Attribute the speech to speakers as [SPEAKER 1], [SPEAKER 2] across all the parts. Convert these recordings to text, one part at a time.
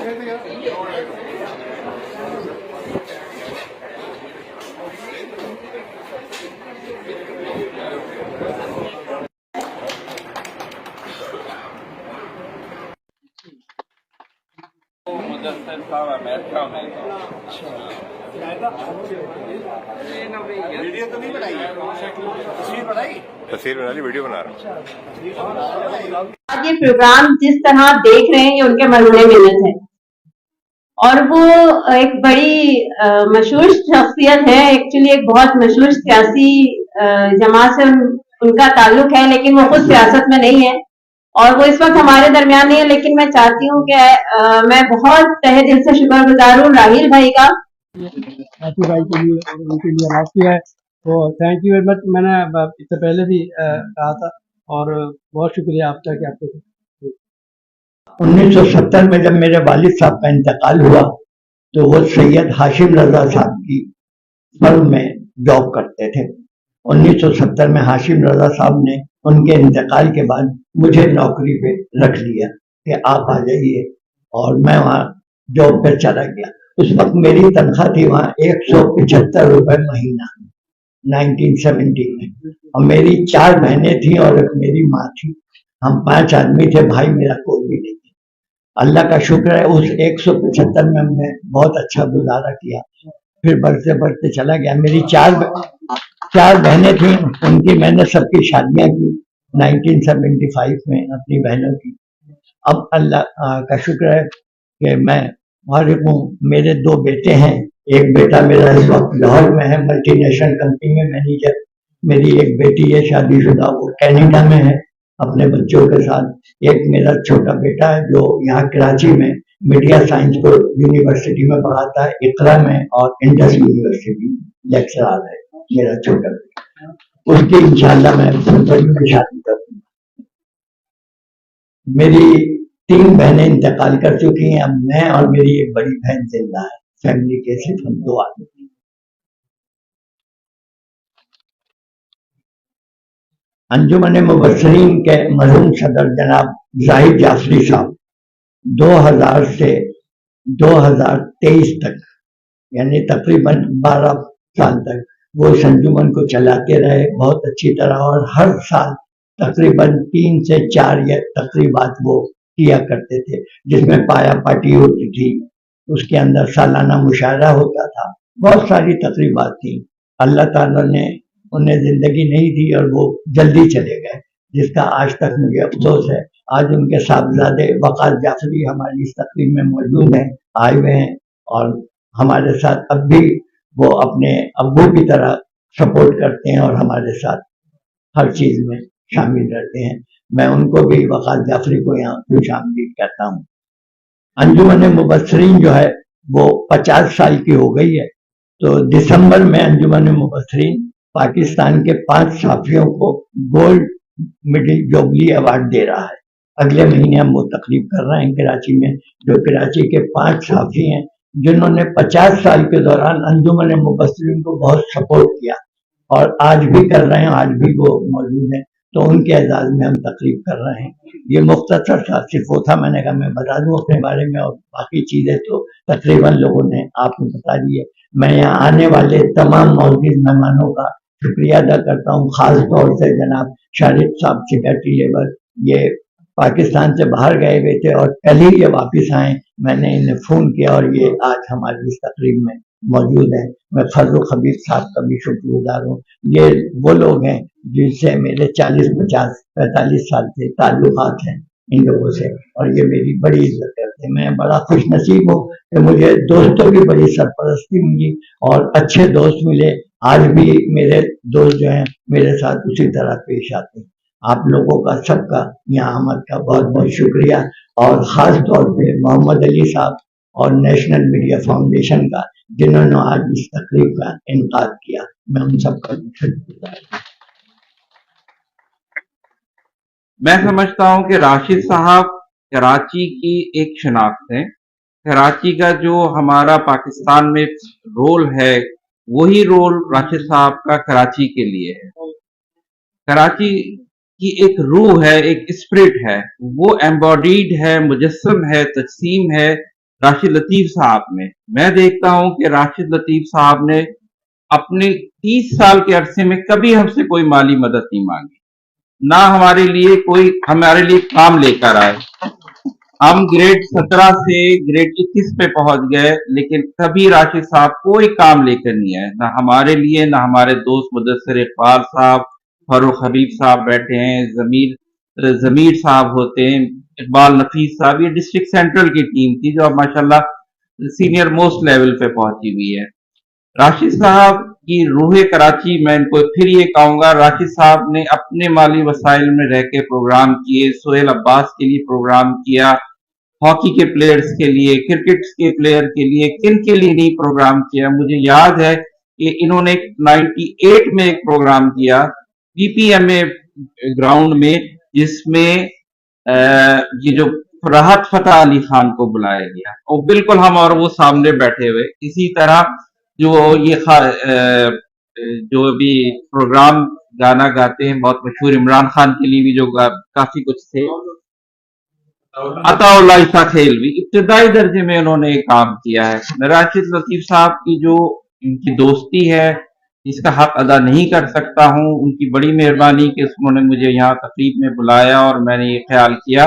[SPEAKER 1] Video तो नहीं बनाई, तस्वीर बनाई,
[SPEAKER 2] तस्वीर बना ली, वीडियो बना रहा हूँ।
[SPEAKER 3] आज ये प्रोग्राम जिस तरह देख रहे हैं ये उनके मरहूने मिन्नत है और वो एक बड़ी मशहूर शख्सियत है। एक्चुअली एक बहुत मशहूर सियासी जमात से उनका ताल्लुक है, लेकिन वो खुद सियासत में नहीं है और वो इस वक्त हमारे दरमियान नहीं है। लेकिन मैं चाहती हूँ कि मैं बहुत तहे दिल से शुक्रगुजार हूँ राहील भाई का,
[SPEAKER 4] भाई के लिए और उनके लिए अनाउंस किया है, तो थैंक यू वेरी मच। मैंने इससे पहले भी कहा था और बहुत शुक्रिया आपका कि आपको
[SPEAKER 5] 1970 में जब मेरे वालिद साहब का इंतकाल हुआ तो वो सैयद हाशिम रजा साहब की फर्म में जॉब करते थे। 1970 में हाशिम रजा साहब ने उनके इंतकाल के बाद मुझे नौकरी पे रख लिया कि आप आ जाइए, और मैं वहाँ जॉब पे चला गया। उस वक्त मेरी तनख्वाह थी वहाँ 175 रुपए महीना 1970 में, और मेरी 4 बहनें थी और एक मेरी माँ थी। हम 5 आदमी थे, भाई मेरा कोई भी नहीं। अल्लाह का शुक्र है उस 175 में हमने बहुत अच्छा गुजारा किया, फिर बढ़ते बढ़ते चला गया। मेरी 4 बहनें थी, उनकी मैंने सबकी शादियां की 1975 में अपनी बहनों की। अब अल्लाह का शुक्र है कि मैं फारिग हूँ। मेरे 2 बेटे हैं, एक बेटा मेरा इस वक्त लाहौर में है, मल्टीनेशनल कंपनी में मैनेजर। मेरी एक बेटी है शादीशुदा, वो कनाडा में है अपने बच्चों के साथ। एक मेरा छोटा बेटा है जो यहाँ कराची में मीडिया साइंस को यूनिवर्सिटी में पढ़ाता है, इकरा में, और इंडस यूनिवर्सिटी लेक्चरर है मेरा छोटा बेटा। उसकी इंशाल्लाह मैं फरवरी में शादी करूँगा। मेरी 3 बहनें इंतकाल कर चुकी हैं, अब मैं और मेरी एक बड़ी बहन जिंदा है। फैमिली के सिर्फ हम 2 आदमी। अंजुमन मुबस्सिरीन के मरहूम सदर जनाब जाहिद जाफरी साहब 2000 से 2023 तक, यानी तकरीबन 12 साल तक वो इस अंजुमन को चलाते रहे बहुत अच्छी तरह, और हर साल तकरीबन 3 से 4 ये तकरीबात वो किया करते थे, जिसमें पाया पार्टी होती थी, उसके अंदर सालाना मुशायरा होता था, बहुत सारी तकरीबात थी। अल्लाह ताला ने उन्हें जिंदगी नहीं दी और वो जल्दी चले गए, जिसका आज तक मुझे अफसोस है। आज उनके साहबजादे वक़ार जाफरी हमारी इस तकरीब में मौजूद हैं, आए हुए हैं, और हमारे साथ अब भी वो अपने अब्बू की तरह सपोर्ट करते हैं और हमारे साथ हर चीज में शामिल रहते हैं। मैं उनको भी वक़ार जाफरी को यहाँ खुशामदीद कहता हूँ। अंजुमन मुबस्सिरीन जो है वो 50 साल की हो गई है, तो दिसंबर में अंजुमन मुबस्सिरीन पाकिस्तान के 5 साफियों को गोल्ड मिडिल जोबली अवार्ड दे रहा है। अगले महीने हम वो तकरीब कर रहे हैं कराची में, जो कराची के 5 साफी हैं जिन्होंने 50 साल के दौरान अंजुमन मुबस्सिरीन को बहुत सपोर्ट किया, और आज भी कर रहे हैं, आज भी वो मौजूद हैं, तो उनके एजाज में हम तकरीब कर रहे हैं। ये मुख्तसर सा सिर्फ वो था, मैंने कहा मैं बता दूं अपने बारे में, और बाकी चीजें तो तकरीबन लोगों ने आपको बता दी है। मैं यहाँ आने वाले तमाम मौजूद मेहमानों का शुक्रिया अदा करता हूँ, खास तौर से जनाब शारिद साहब सेक्रेटरी लेबर, ये पाकिस्तान से बाहर गए हुए थे और कल ही ये वापस आए, मैंने इन्हें फोन किया और ये आज हमारी इस तकरीब में मौजूद है। मैं फर्रुख हबीब साहब का भी शुक्रगुजार हूँ। ये वो लोग हैं जिनसे मेरे 40, 50, 45 साल से ताल्लुकात हैं इन लोगों से, और ये मेरी बड़ी इज्जत करते हैं। मैं बड़ा खुश नसीब हूँ कि मुझे दोस्तों की बड़ी सरपरस्ती मिली और अच्छे दोस्त मिले। आज भी मेरे दोस्त जो हैं मेरे साथ उसी तरह पेश आते हैं। आप लोगों का सबका यहाँ आमद का बहुत बहुत शुक्रिया, और ख़ास तौर पे मोहम्मद अली साहब और नेशनल मीडिया फाउंडेशन का, जिन्होंने आज इस तकरीब का इनकाद किया, मैं उन सबका शुक्रिया।
[SPEAKER 6] मैं समझता हूँ कि राशिद साहब कराची की एक शनाख्त है। कराची का जो हमारा पाकिस्तान में रोल है, वही रोल राशिद साहब का कराची के लिए है। कराची की एक रूह है, एक स्पिरिट है, वो एम्बॉडीड है, मुजस्सम है, तकसीम है راشد لطیف صاحب میں. میں دیکھتا ہوں کہ راشد لطیف صاحب نے اپنے 30 سال کے عرصے میں کبھی ہم سے کوئی مالی مدد نہیں مانگی, نہ ہمارے لیے کام لے کر آئے. ہم گریڈ 17 سے گریڈ 21 پہ پہنچ گئے, لیکن کبھی راشد صاحب کوئی کام لے کر نہیں آئے, نہ ہمارے لیے, نہ ہمارے دوست مدثر اقبال صاحب, فاروق حبیب صاحب بیٹھے ہیں, ضمیر صاحب ہوتے ہیں, اقبال نفیس صاحب. یہ ڈسٹرکٹ سینٹرل کی ٹیم تھی جو اب ماشاءاللہ سینئر موسٹ لیول پہ پہنچی ہوئی ہے. راشد صاحب کی روح کراچی, میں ان کو پھر یہ کہوں گا, راشد صاحب نے اپنے مالی وسائل میں رہ کے پروگرام کیے. سہیل عباس کے لیے پروگرام کیا, ہاکی کے پلیئرز کے لیے, کرکٹ کے پلیئر کے لیے, کن کے لیے نہیں پروگرام کیا. مجھے یاد ہے کہ انہوں نے 98 میں ایک پروگرام کیا پی پی ایم اے گراؤنڈ میں, جس میں یہ جو راحت فتح علی خان کو بلایا گیا, اور بالکل ہم اور وہ سامنے بیٹھے ہوئے. اسی طرح جو بھی پروگرام گانا گاتے ہیں بہت مشہور, عمران خان کے لیے بھی جو کافی کچھ تھے, عطا اللہ عیسیٰ کھیل بھی ابتدائی درجے میں انہوں نے کام کیا ہے. راشد لطیف صاحب کی جو ان کی دوستی ہے اس کا حق ادا نہیں کر سکتا ہوں. ان کی بڑی مہربانی کہ انہوں نے مجھے یہاں تقریب میں بلایا اور میں نے یہ خیال کیا,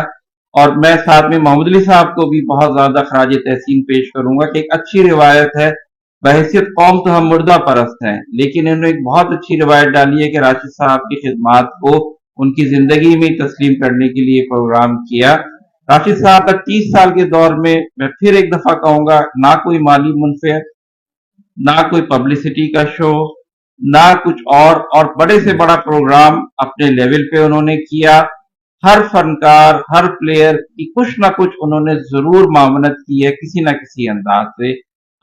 [SPEAKER 6] اور میں ساتھ میں محمد علی صاحب کو بھی بہت زیادہ خراج تحسین پیش کروں گا کہ ایک اچھی روایت ہے. بحیثیت قوم تو ہم مردہ پرست ہیں, لیکن انہوں نے ایک بہت اچھی روایت ڈالی ہے کہ راشد صاحب کی خدمات کو ان کی زندگی میں تسلیم کرنے کے لیے پروگرام کیا. راشد صاحب کا 30 سال کے دور میں پھر ایک دفعہ کہوں گا, نہ کوئی مالی منفعت, نہ کوئی پبلسٹی کا شو, نہ کچھ اور بڑے سے بڑا پروگرام اپنے لیول پہ انہوں نے کیا. ہر فنکار, ہر پلیئر کی کچھ نہ کچھ انہوں نے ضرور معاونت کی ہے کسی نہ کسی انداز سے,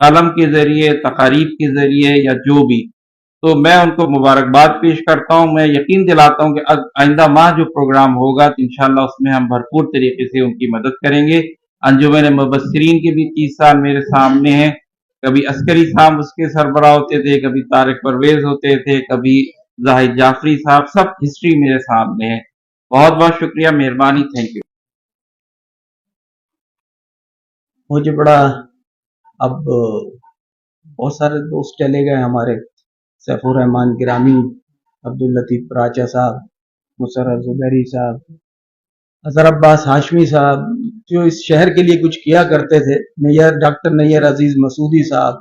[SPEAKER 6] قلم کے ذریعے, تقاریب کے ذریعے, یا جو بھی. تو میں ان کو مبارکباد پیش کرتا ہوں. میں یقین دلاتا ہوں کہ آئندہ ماہ جو پروگرام ہوگا تو انشاءاللہ اس میں ہم بھرپور طریقے سے ان کی مدد کریں گے. انجمن مبصرین کے بھی 30 سال میرے سامنے ہیں. کبھی عسکری صاحب اس کے سربراہ ہوتے تھے, کبھی طارق پرویز ہوتے تھے, کبھی زاہد جعفری صاحب, سب ہسٹری میرے سامنے ہے. بہت بہت شکریہ, مہربانی, تھینک یو.
[SPEAKER 2] مجھے بڑا, اب بہت سارے دوست چلے گئے ہمارے, سیف الرحمان گرامی, عبداللطیف پراچا صاحب, مسرر زبیری صاحب, اظہر عباس ہاشمی صاحب, جو اس شہر کے لیے کچھ کیا کرتے تھے, ڈاکٹر نیر عزیز مسعودی صاحب,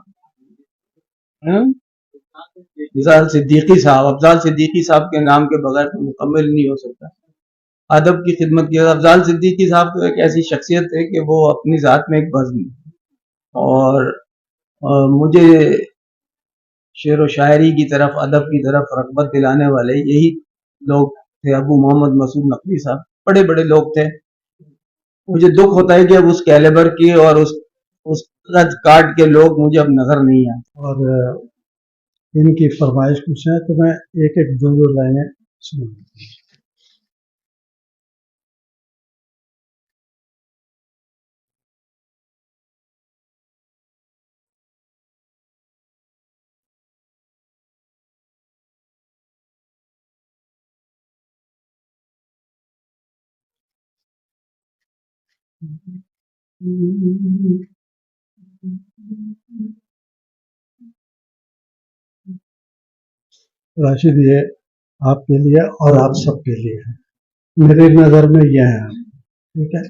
[SPEAKER 2] افضال صدیقی صاحب. افضال صدیقی صاحب کے نام کے بغیر تو مکمل نہیں ہو سکتا. ادب کی خدمت کی. افضال صدیقی صاحب تو ایک ایسی شخصیت ہے کہ وہ اپنی ذات میں ایک بزم ہے, اور مجھے شعر و شاعری کی طرف, ادب کی طرف رغبت دلانے والے یہی لوگ تھے. ابو محمد مسعود نقوی صاحب بڑے بڑے لوگ تھے. مجھے دکھ ہوتا ہے کہ اب اس کیلیبر کی اور اس قد کاٹ کے لوگ مجھے اب نظر نہیں آتے.
[SPEAKER 4] اور ان کی فرمائش کچھ ہے تو میں ایک ایک دو لائنیں سنوں. راشد, یہ آپ کے لیے اور آپ سب کے لیے ہے, میری نظر میں یہ ہے. ٹھیک ہے,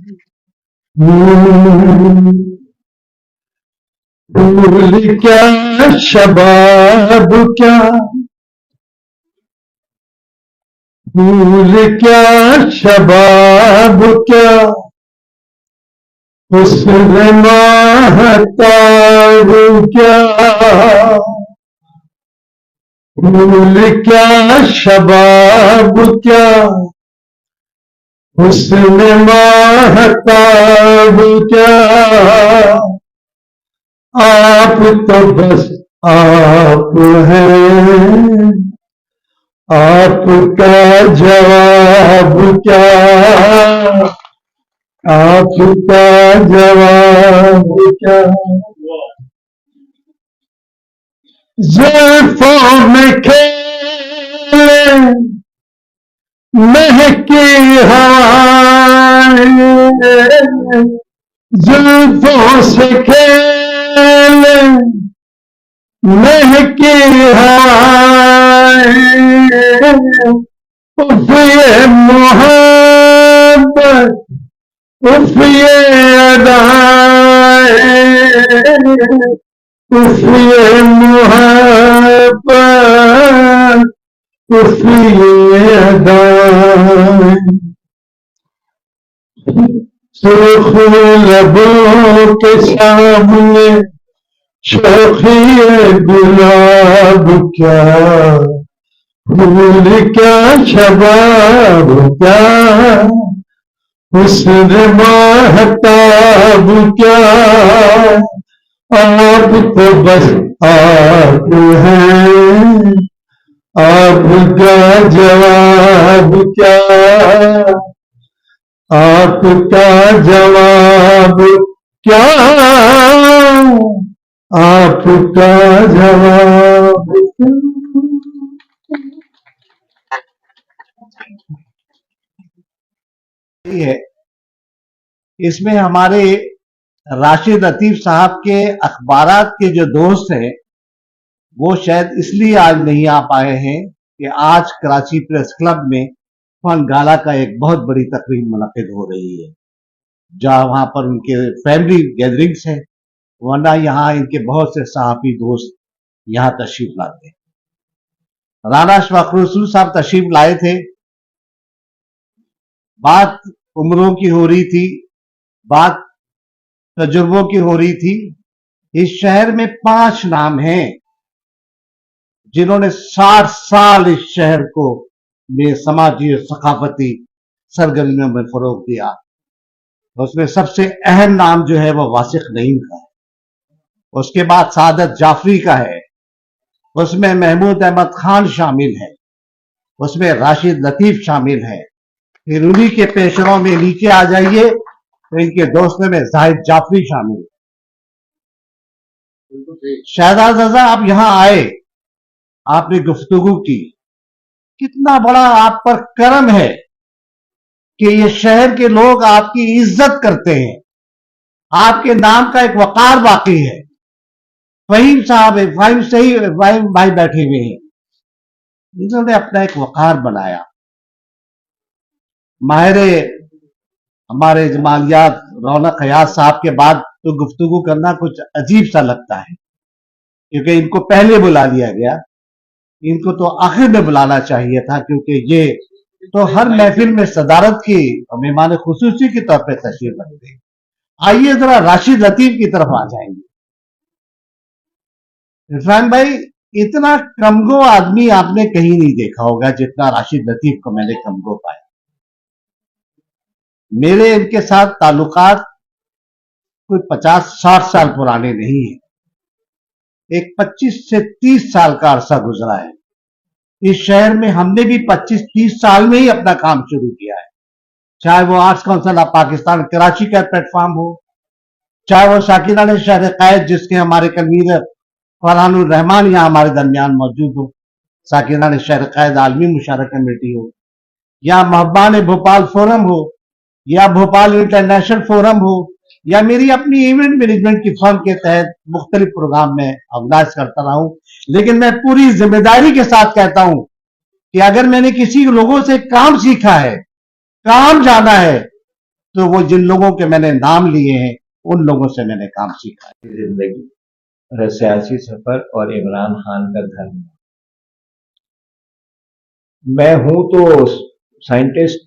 [SPEAKER 4] بھول کیا شباب کیا, بھول کیا شباب کیا, حسن ماہتاب کیا, بھول کیا شباب کیا, حسن ماہتاب کیا, آپ تو بس آپ ہیں, آپ کا جواب کیا, آپ کا جواب کیا, زلفوں میں کھیلے مہکی ہوائیں,
[SPEAKER 5] जुल्फों से खेले महके हवाएं, उफ ये मोहब्बत, उफ ये अदाएं, उफ ये मोहब्बत, उफ ये अदाएं, सुर्ख लबों के सामने शोखी गुलाब क्या, फूल क्या, शबाब क्या, हुस्न माहताब क्या, आप तो बस आप हैं, आपका जवाब क्या, आपका जवाब क्या, आपका जवाब क्या।
[SPEAKER 1] है इसमें हमारे राशिद लतीफ साहब के अखबारात के जो दोस्त हैं वो शायद इसलिए आज नहीं आ पाए हैं कि आज कराची प्रेस क्लब में फन गाला का एक बहुत बड़ी तकरीब मुनक़िद हो रही है, जहां वहां पर उनके फैमिली गैदरिंग्स है, वरना यहाँ इनके बहुत से सहाफ़ी दोस्त यहाँ तशरीफ लाते हैं। राना अशफाक रसूल साहब तशरीफ लाए थे, बात उम्रों की हो रही थी, बात तजुर्बों की हो रही थी। इस शहर में 5 नाम हैं जिन्होंने 60 साल इस शहर को में समाजी और सकाफती सरगर्मियों में फरोग दिया। उसमें सबसे अहम नाम जो है वो वासिक नईम का है, उसके बाद सादत जाफरी का है, उसमें महमूद अहमद खान शामिल है, उसमें राशिद लतीफ शामिल है। फिर उन्हीं के पेशरों में नीचे आ जाइए तो इनके दोस्तों में जाहिद जाफरी शामिल है। शहजाद रजा, आप यहां आए, आपने गुफ्तगू की, कितना बड़ा आप पर करम है कि ये शहर के लोग आपकी इज्जत करते हैं, आपके नाम का एक वकार बाकी है। फहीम साहब, फहीम भाई बैठे हुए हैं, इन्होंने अपना एक वकार बनाया। माहिरे हमारे जमालियात रौनक हयात साहब के बाद तो गुफ्तगू करना कुछ अजीब सा लगता है, क्योंकि इनको पहले बुला लिया गया, इनको तो आखिर में बुलाना चाहिए था, क्योंकि ये तो हर महफिल में सदारत की और मेहमान खुसूसी की तौर पर तशरीफ रखते हैं। आइए जरा राशिद लतीफ की तरफ आ जाएंगे। इरफान भाई, इतना कमगो आदमी आपने कहीं नहीं देखा होगा जितना राशिद लतीफ को मैंने कमगो पाया। मेरे इनके साथ ताल्लुकात कोई 50-60 साल पुराने नहीं है, एक 25 से 30 साल का अरसा गुजरा है। इस शहर में हमने भी 25-30 साल में ही अपना काम शुरू किया है, चाहे वो arts council of Pakistan Karachi का प्लेटफॉर्म हो, चाहे वो शाकिरान शहर कैद जिसके हमारे कन्वीनर फरहानुर रहमान यहाँ हमारे दरमियान मौजूद हो, शाकिरान शहर कैद आलमी मुशारक कमेटी हो, या महबान भोपाल फोरम हो, या भोपाल इंटरनेशनल फोरम हो, या मेरी अपनी इवेंट मैनेजमेंट की फर्म के तहत मुख्तलिफ प्रोग्राम में ऑर्गेनाइज करता रहा हूं। लेकिन मैं पूरी जिम्मेदारी के साथ कहता हूं कि अगर मैंने किसी लोगों से काम सीखा है, काम जाना है, तो वो जिन लोगों के मैंने नाम लिए हैं उन लोगों से मैंने काम सीखा है।
[SPEAKER 5] जिंदगी, सियासी सफर और इमरान खान का धर्म। मैं हूं तो साइंटिस्ट,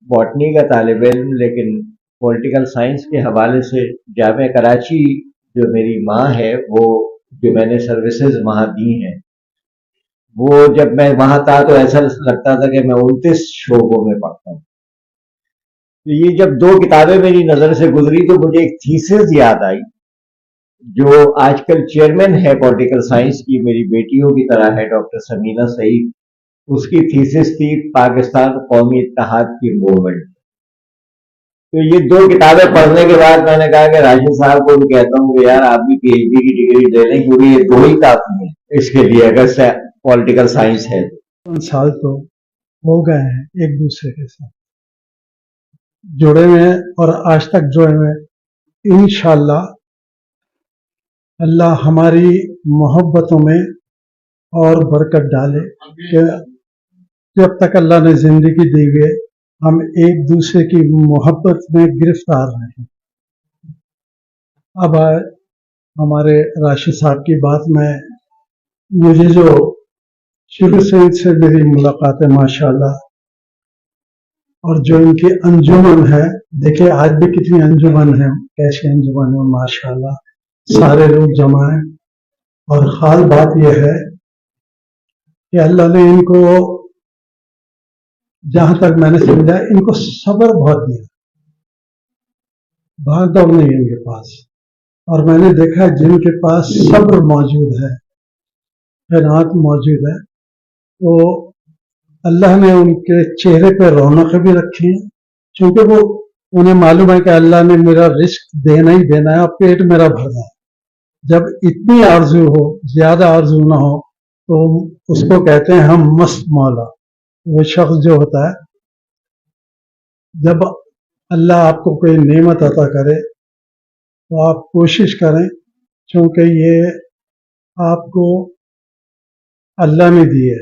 [SPEAKER 5] बॉटनी का तालिब इल्म, लेकिन पॉलिटिकल साइंस के हवाले से जामे कराची जो मेरी माँ है, वो जो मैंने सर्विसेज वहाँ दी हैं, वो जब मैं वहाँ था तो ऐसा लगता था कि मैं 29 शोबों में पढ़ता हूँ। तो ये जब 2 किताबें मेरी नज़र से गुजरी तो मुझे एक थीसिस याद आई, जो आजकल चेयरमैन है पॉलिटिकल साइंस की, मेरी बेटियों की तरह है, डॉक्टर समीना सईद। उसकी थीसिस थी पाकिस्तान कौमी इत्तेहाद की मूवमेंट। तो ये 2 किताबें पढ़ने के बाद मैंने कहा कि राशिद साहब को भी कहता हूँ कि यार आप भी PhD की डिग्री ले लें, क्योंकि ये 2 ही काफी है इसके लिए, अगर पॉलिटिकल साइंस है।
[SPEAKER 4] 5 साल तो हो गए हैं एक दूसरे के साथ जुड़े हुए और आज तक जुड़े हुए
[SPEAKER 7] इंशाअल्लाह अल्लाह हमारी मोहब्बतों में और बरकत डाले कि जब तक अल्लाह ने जिंदगी दी है हम एक दूसरे की मोहब्बत में गिरफ्तार रहें। अब हमारे राशिद साहब की बात में, मुझे जो शुरू से इनसे मेरी मुलाकात है माशाल्लाह, और जो इनकी अंजुमन है, देखिए आज भी कितनी अंजुमन है, कैसी अंजुमन है माशाल्लाह, सारे लोग जमा हैं। और खास बात यह है कि अल्लाह ने इनको, जहां तक मैंने समझा, इनको सब्र बहुत दिया, भाग दौड़ नहीं है इनके पास। और मैंने देखा है जिनके पास सब्र मौजूद है, क़नाअत मौजूद है, तो अल्लाह ने उनके चेहरे पे रौनक भी रखी है, क्योंकि वो उन्हें मालूम है कि अल्लाह ने मेरा रिस्क देना ही देना है और पेट मेरा भरना है। जब इतनी आरजू हो, ज्यादा आरजू ना हो, तो उसको कहते हैं हम मस्त मौला। वो शख्स जो होता है, जब अल्लाह आपको कोई नेमत अता करे तो आप कोशिश करें, क्योंकि ये आपको अल्लाह ने दी है,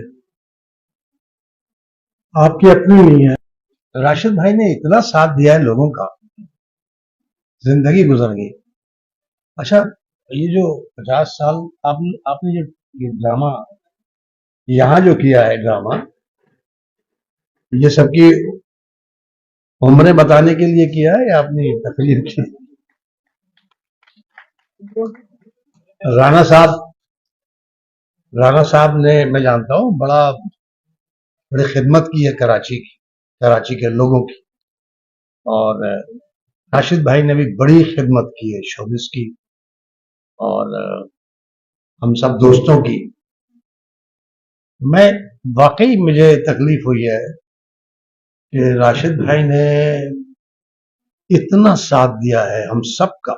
[SPEAKER 7] आपकी अपनी नहीं है।
[SPEAKER 1] राशिद भाई ने इतना साथ दिया है लोगों का, जिंदगी गुजर गई। अच्छा, ये जो 50 साल आपने जो ये ड्रामा यहाँ जो किया है, ड्रामा ये सबकी उम्रें बताने के लिए किया है या अपनी तकलीफ की? राणा साहब ने, मैं जानता हूँ, बड़ी खिदमत की है कराची के लोगों की, और राशिद भाई ने भी बड़ी खिदमत की है शोबिस की और हम सब दोस्तों की। वाकई मुझे तकलीफ हुई है कि राशिद भाई ने इतना साथ दिया है हम सब का।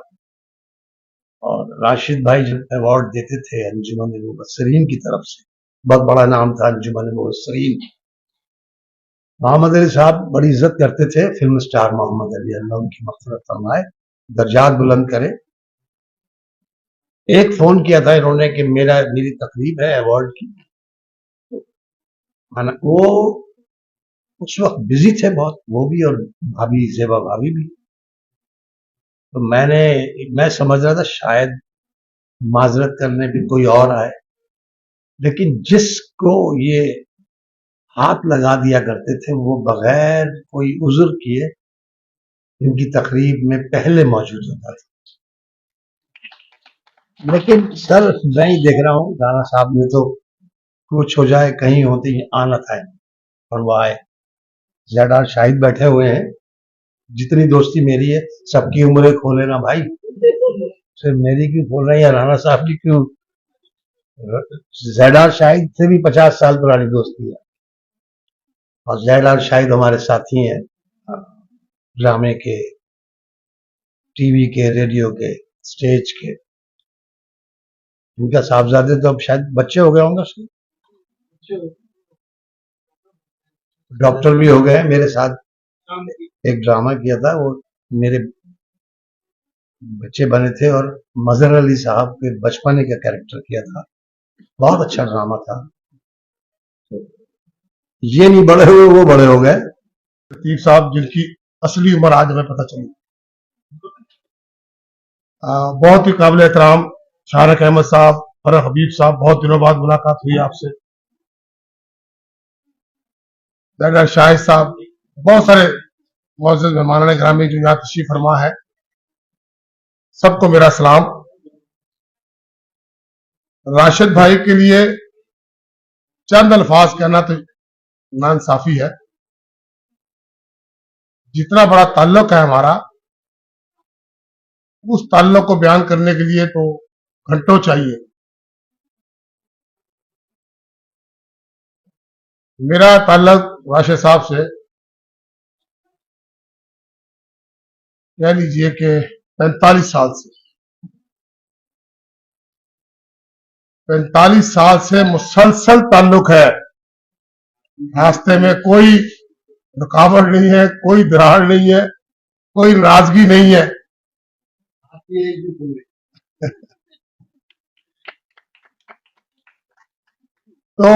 [SPEAKER 1] और राशिद भाई जब अवार्ड देते थे अंजुमन मुबस्सिरीन की तरफ से, बहुत बड़ा नाम था अंजुमन मुबस्सिरीन, मोहम्मद अली साहब बड़ी इज्जत करते थे, फिल्म स्टार मोहम्मद अली, अल्लाह उनकी मग़फ़िरत फरमाए, दर्जात बुलंद करे। एक फोन किया था इन्होंने कि मेरी तकरीब है अवार्ड की, वो उस वक्त बिजी थे बहुत, वो भी और भाभी ज़ेबा भाभी भी। तो मैं समझ रहा था शायद माजरत करने भी कोई और आए, लेकिन जिसको ये हाथ लगा दिया करते थे वो बगैर कोई उज़्र किए इनकी तकरीब में पहले मौजूद होता था। लेकिन सर मैं ही देख रहा हूँ, राणा साहब ने तो कुछ हो जाए कहीं होते ही आना था, और वो आए। ज़ैदार शाहिद बैठे हुए हैं, जितनी दोस्ती मेरी है सबकी उम्रें खोले ना भाई, सिर्फ मेरी क्यों खोल रहे हैं, राणा साहब की क्यों? ज़ैदार शाहिद से भी 50 साल पुरानी दोस्ती है, और ज़ैदार शाहिद हमारे साथी हैं, ड्रामे के, टीवी के, रेडियो के, स्टेज के। इनका साहबजादे तो अब शायद बच्चे हो गए होंगे उसके, डॉक्टर भी हो गए। मेरे साथ एक ड्रामा किया था, वो मेरे बच्चे बने थे, और मजहर अली साहब के बचपने का कैरेक्टर किया था, बहुत अच्छा ड्रामा था। ये नहीं बड़े हुए, वो बड़े हो गए।
[SPEAKER 8] लतीफ साहब जिनकी असली उम्र आज हमें पता चली, बहुत ही काबिल एहतराम शारक अहमद साहब, फरह हबीब साहब, बहुत दिनों बाद मुलाकात हुई आपसे। ज़ैदार शाहिद साहब, बहुत सारे मुअज़्ज़ज़ मेहमान ग्रामी जो यहाँ तशरीफ फरमा है, सबको मेरा सलाम। राशिद भाई के लिए चंद अल्फाज कहना तो नाइंसाफी है। जितना बड़ा ताल्लुक है हमारा, उस ताल्लुक को बयान करने के लिए तो घंटों चाहिए। मेरा ताल्लुक राशिद साहब से कह लीजिए कि 45 साल से 45 साल से मुसलसल ताल्लुक है। रास्ते में कोई रुकावट नहीं है, कोई दरार नहीं है, कोई नाराजगी नहीं है।
[SPEAKER 4] ये एक भी भूल नहीं।
[SPEAKER 8] तो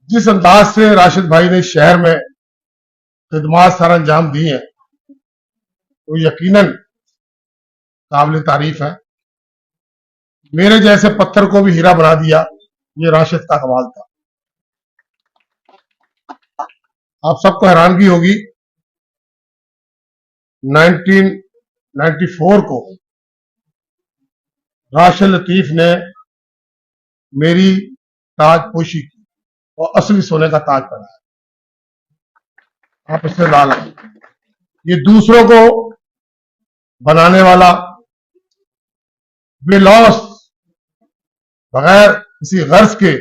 [SPEAKER 8] जिस अंदाज से राशिद भाई ने शहर में खिदमात सर अंजाम दी हैं तो यकीनन काबिल तारीफ है। मेरे जैसे पत्थर को भी हीरा बना दिया, ये राशिद का कमाल था। आप सबको हैरानगी होगी, 1994 को राशिद लतीफ ने मेरी ताजपोशी की और असली सोने का ताज पहनाया। आप इससे लाल हैं। ये दूसरों को बनाने वाला, बेलौस बगैर किसी गर्ज के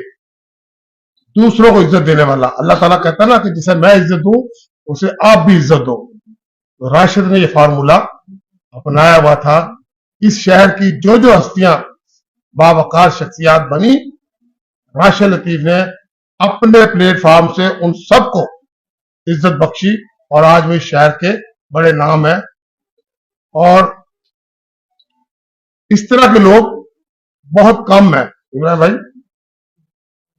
[SPEAKER 8] दूसरों को इज्जत देने वाला। अल्लाह ताला कहता है ना कि जिसे मैं इज्जत दूं उसे आप भी इज्जत दो। तो राशिद ने यह फार्मूला अपनाया हुआ था। इस शहर की जो जो हस्तियां बावकार शख्सियात बनी, राशिद लतीफ ने अपने प्लेटफॉर्म से उन सबको इज्जत बख्शी और आज वो इस शहर के बड़े नाम है। और इस तरह के लोग बहुत कम है इमरान भाई।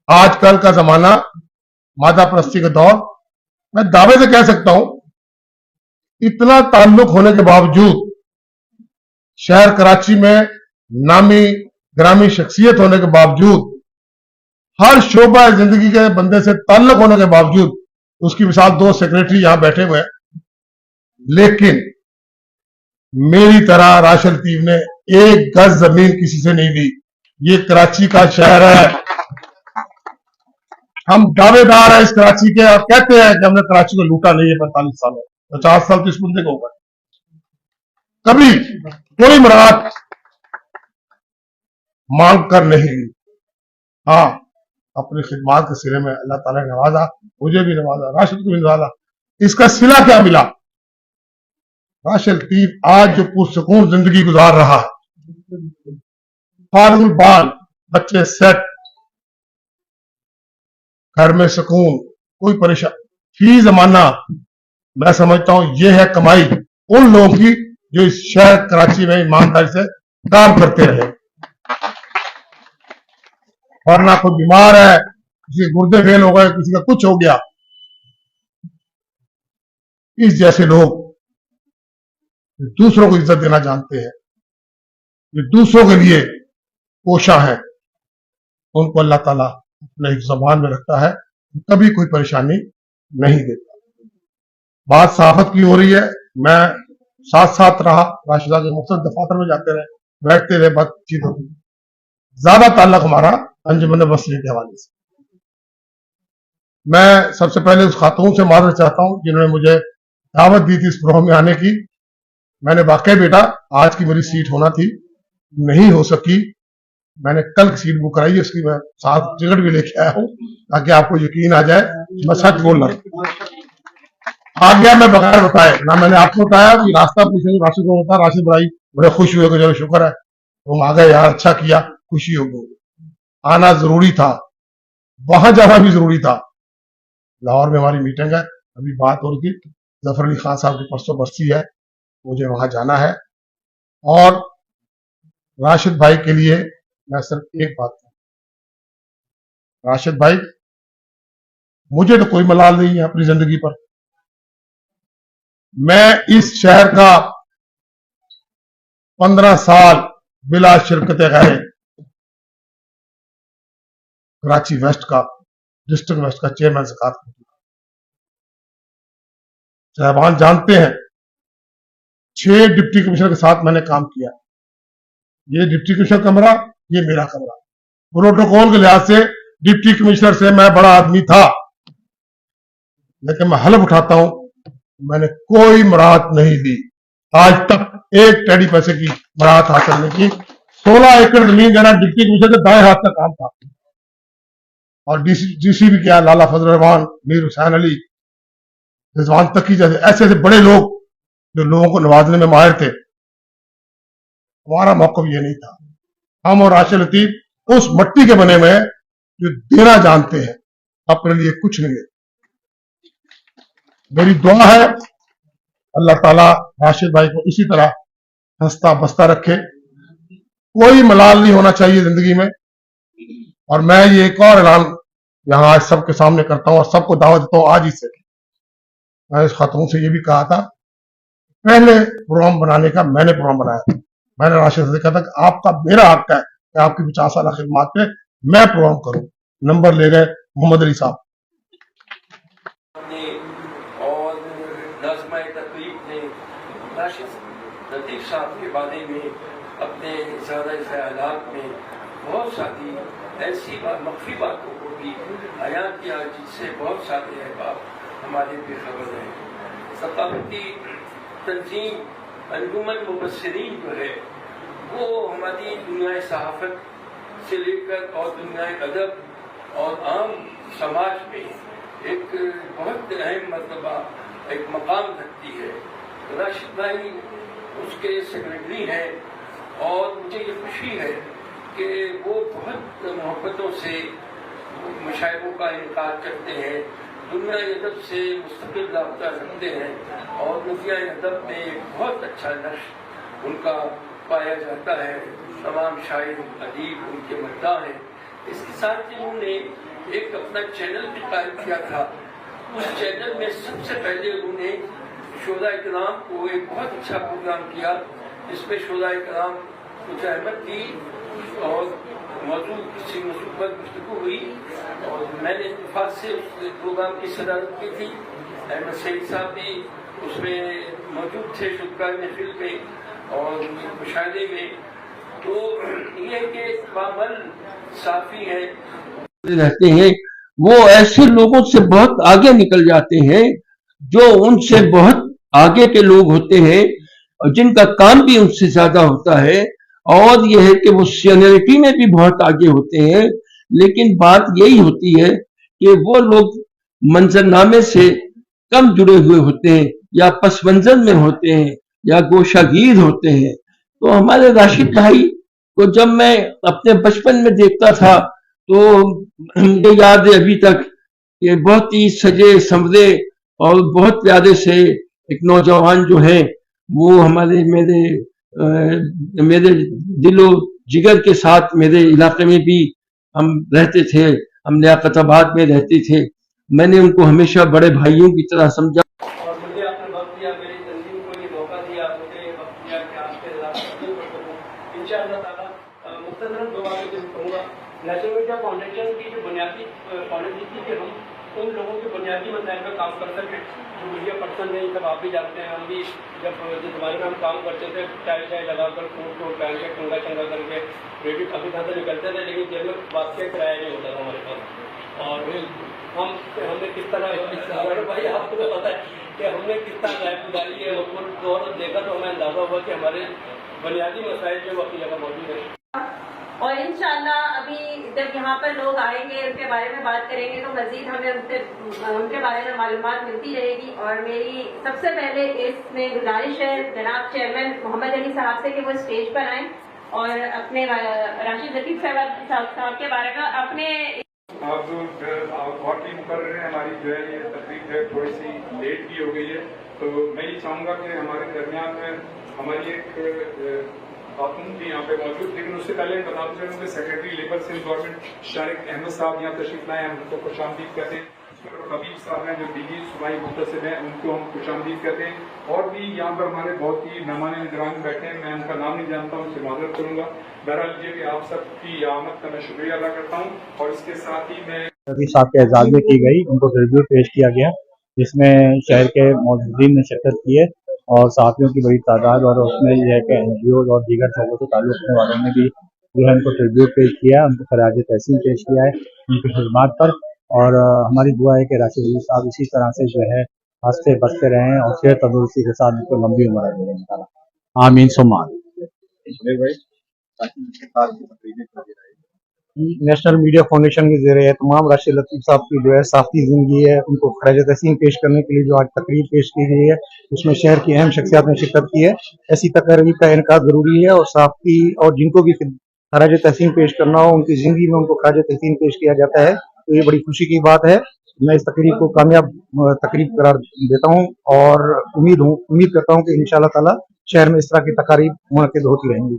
[SPEAKER 8] आजकल का जमाना मादा परस्ती का दौर, मैं दावे से कह सकता हूं, इतना ताल्लुक होने के बावजूद, शहर कराची में नामी ग्रामी शख्सियत होने के बावजूद, हर शोबा जिंदगी के बंदे से ताल्लुक होने के बावजूद, उसकी मिसाल 2 सेक्रेटरी यहां बैठे हुए हैं, लेकिन मेरी तरह राशिद लतीफ ने एक गज जमीन किसी से नहीं ली। ये कराची का शहर है, हम दावेदार हैं इस कराची के और कहते हैं कि हमने कराची को लूटा नहीं है 45 साल में। 50 साल तो इस बंदे को होगा। कभी कोई मुराद मांग कर नहीं ली। हाँ, अपनी खिदमात के सिरे में अल्लाह ताला ने नवाजा, मुझे भी नवाजा, राशिद को भी नवाजा। इसका सिला क्या मिला? राशिद लतीफ आज जो पुरसुकून जिंदगी गुजार रहा है, फारुल बाल, बच्चे सेट, घर में सुकून, कोई परेशान, फी जमाना, मैं समझता हूं यह है कमाई उन लोगों की जो इस शहर कराची में ईमानदारी से काम करते रहे। वरना कोई बीमार है, किसी के गुर्दे फेल हो गए, किसी का कुछ हो गया, इस जैसे लोग दूसरों को इज्जत देना जानते हैं, ये दूसरों के लिए कोशा है, उनको अल्लाह ताला अपने ज़बान में रखता है, कभी कोई परेशानी नहीं देता। बात सहाफत की हो रही है, मैं साथ साथ रहा, राशिदा के मुख्तलिफ दफातर में जाते रहे, बैठते रहे, बातचीत होती। ज्यादा ताल्लुक हमारा अंजुमन मसलिन के हवाले से। मैं सबसे पहले उस खातून से माजरत चाहता हूं जिन्होंने मुझे दावत दी थी इस प्रोग्राम में आने की। मैंने वाकई बेटा आज की मेरी सीट होना थी, नहीं हो सकी। मैंने कल की सीट बुक कराई है, उसकी मैं साथ टिकट भी लेके आया हूं ताकि आपको यकीन आ जाए मैं सच बोल रहा हूं। आ गया मैं बगैर बताए, ना मैंने आपको बताया कि रास्ता पूछे राशिद को बता। राशिद भाई बड़े खुश हुए कि चलो शुक्र है तुम आ गए यार, अच्छा किया, खुशी हो गई। आना जरूरी था, वहां जाना भी जरूरी था। लाहौर में हमारी मीटिंग है, अभी बात हो रही थी, जफर अली खान साहब की परसों बस्ती है, मुझे वहां जाना है। और राशिद भाई के लिए मैं सिर्फ एक बात कहूं, राशिद भाई मुझे तो कोई मलाल नहीं है अपनी जिंदगी पर। मैं इस शहर का 15 साल बिला शिरकत गैर कराची वेस्ट का, डिस्ट्रिक्ट वेस्ट का चेयरमैन ज़कात साहबान जानते हैं, 6 डिप्टी कमिश्नर के साथ मैंने काम किया। ये डिप्टी कमिश्नर कमरा, ये मेरा कमरा। प्रोटोकॉल के लिहाज से डिप्टी कमिश्नर से मैं बड़ा आदमी था, लेकिन मैं हल्फ उठाता हूं, मैंने कोई मुराद नहीं ली आज तक। एक टेडी पैसे की मुराद हासिल नहीं की। 16 एकड़ जमीन देना डिप्टी कमिश्नर के दाएं हाथ का काम था। और डीसी भी क्या, लाला फजल रहमान, मीर हुसैन अली, रिजवान तकी जैसे ऐसे ऐसे बड़े लोग जो लोगों को नवाजने में माहिर थे। हमारा मौक़िफ़ ये नहीं था। हम और राशिद लतीफ उस मट्टी के बने हुए हैं जो देना जानते हैं, अपने लिए कुछ नहीं लेते। मेरी दुआ है अल्लाह ताला राशिद भाई को इसी तरह हंसता बसता रखे, कोई मलाल नहीं होना चाहिए जिंदगी में। और मैं ये एक और ऐलान यहाँ आज सबके सामने करता हूँ और सबको दावत देता हूँ आज ही से। मैं इस खातून से ये भी कहा था, पहले प्रोग्राम बनाने का मैंने प्रोग्राम बनाया था, मैंने राशिद से कहा था कि आपका मेरा हक है कि आपकी 50 साल खिदमत पे मैं प्रोग्राम करूं। नंबर ले गए मोहम्मद अली साहब।
[SPEAKER 9] और नाज़िमा तकरीब ने राशिद लतीफ़ साहब के बारे में अपने ज़्यादा ख्यालात में बहुत सारी ऐसी मख्फी बातों को भी बयान किया जिससे बहुत सारे अहबाब हमारे बेखबर हैं। सकाफती तंजीम अंजुमन मुबस्सिरीन जो है वो हमारी दुनिया सहाफ़त से लेकर और दुनिया अदब और आम समाज में एक बहुत अहम मर्तबा एक मकाम रखती है। राशिद भाई उसके सेक्रेटरी हैं और मुझे ये खुशी है कि वो बहुत मोहब्बतों से मुशायरों का इनकार करते हैं, दुनिया अदब से मुस्तकिल राब्ता रखते हैं और दुनिया अदब में एक बहुत अच्छा नक्श उनका पाया जाता है। तमाम शायर अदीब उनके मद्दाह हैं। इसके साथ ही उन्होंने एक अपना चैनल भी कायम किया था। उस चैनल में सबसे पहले उन्होंने शोधा इकराम को एक बहुत अच्छा प्रोग्राम किया जिसमें शोधा इकराम कुछ अहमद की और मौजूद किसी मौजूद पर गुफ्तगू हुई और मैंने इत्तेफाक से उस प्रोग्राम की सदारत की थी। अहमद सईद साहब भी उसमें मौजूद थे शुक्रान महफिल में और मुशाहदे में। तो ये कि बामल साफी है
[SPEAKER 10] रहते हैं, वो ऐसे लोगों से बहुत आगे निकल जाते हैं जो उनसे बहुत आगे के लोग होते हैं और जिनका काम भी उनसे ज्यादा होता है और यह है कि वो सीनियरिटी में भी बहुत आगे होते हैं। लेकिन बात यही होती है कि वो लोग मंजरनामे से कम जुड़े हुए होते हैं या पस मंजर में होते हैं या गोशागीर होते हैं। तो हमारे राशिद भाई को जब मैं अपने बचपन में देखता था तो मुझे याद है अभी तक कि बहुत ही सजे संवरे और बहुत प्यारे से एक नौजवान जो है वो हमारे मेरे दिलो जिगर के साथ मेरे इलाके में भी हम रहते थे, हम लियाकताबाद में रहते थे। मैंने उनको हमेशा बड़े भाइयों की तरह समझा।
[SPEAKER 9] और मुझे आपने वक्त दिया, मेरी तंजीम को ये मौका दिया, मुझे वक्त दिया कि आपके साथ इंशाअल्लाह ताला मुख्तसरन दो बातें जरूर कहूँगा। नेशनल मीडिया फाउंडेशन की जो बुनियादी पॉलिसी थी कि हम उन लोगों के बुनियादी मसाइल पर काम कर सकें जो मीडिया पर्सन हैं, सब आप भी जानते हैं। हम भी जब जिस जमाने में हम काम करते थे चाय लगाकर कोट पहन के कंगा चंगा करके रेडियो काफ़ी खाते निकलते थे, लेकिन जेल में वाकई किराया नहीं होता था हमारे पास। और हमने किस तरह भाई आपको तो पता है कि हमने किस तरह लाइफ गुजारी है और दौर देखा तो हमें अंदाजा हुआ कि हमारे बुनियादी मसाइल जो अपनी जगह मौजूद है।
[SPEAKER 3] और इंशाल्लाह अभी जब यहाँ पर लोग आएंगे उनके बारे में बात करेंगे तो मजीद हमें उनके बारे में मालूमात मिलती रहेगी। और मेरी सबसे पहले इसमें गुजारिश है जनाब चेयरमैन मोहम्मद अली साहब से कि वो स्टेज पर आएँ और अपने राशिद लतीफ़ साहब के बारे में अपने
[SPEAKER 11] आप बहुत ही मुकर्रर है। हमारी जो है ये तकरीब जो है थोड़ी सी लेट भी हो गई है, तो मैं ये चाहूँगा कि हमारे दरमियान में हमारी एक खातून भी यहाँ पे मौजूद, लेकिन उससे पहले बताते चलूँ कि secretary labour Sindh government Shariq Ahmed sahab यहाँ तशरीफ लाए हैं, हम उनको खुशामदीद कहते हैं। हबीब साहब हैं जो डीजी सूबाई मुख्तसिब हैं, उनको हम खुशामदीद कहते हैं। और भी यहाँ पर हमारे बहुत ही मेहमान निगरान बैठे हैं, मैं उनका नाम नहीं जानता हूँ, उनसे माजरत करूँगा। बहरहाल ये कि आप सबकी आमद का मैं शुक्रिया अदा करता हूँ। और इसके साथ ही मैं
[SPEAKER 12] साहब के एजाज में की गई, उनको ट्रिब्यूट पेश किया गया जिसमें शहर के मौजूदीन ने शिरकत की है और साथियों की बड़ी तादाद, और उसमें यह है कि NGO और दीगर शोबों से ताल्लुक़ रखने वालों ने भी जो है उनको ट्रिब्यूट पेश किया, उनको खराज तहसीन पेश किया है उनकी खिदमत पर। और हमारी दुआ है कि राशिद अली साहब इसी तरह से जो है हंसते बसते रहें और सेहत तंदुरुस्ती के साथ उनको लंबी उम्र दें। आमीन सुम्मा नेशनल मीडिया फाउंडेशन के ज़रिए तमाम राशिद लतीफ़ साहब की जो है साफ़ी ज़िंदगी है उनको खराज तहसीन पेश करने के लिए जो आज तकरीब पेश की गई है उसमें शहर की अहम शख्सियात ने शिरकत की है। ऐसी तकरीब का इनकाद ज़रूरी है और साफ़ी और जिनको भी खराज तहसीन पेश करना हो उनकी ज़िंदगी में उनको खराज तहसीन पेश किया जाता है, तो ये बड़ी खुशी की बात है। मैं इस तकरीब को कामयाब तकरीब करार देता हूँ और उम्मीद करता हूँ कि इंशाअल्लाह ताला
[SPEAKER 13] शहर में इस तरह की तकारीब मुनक़िद होती रहेंगी।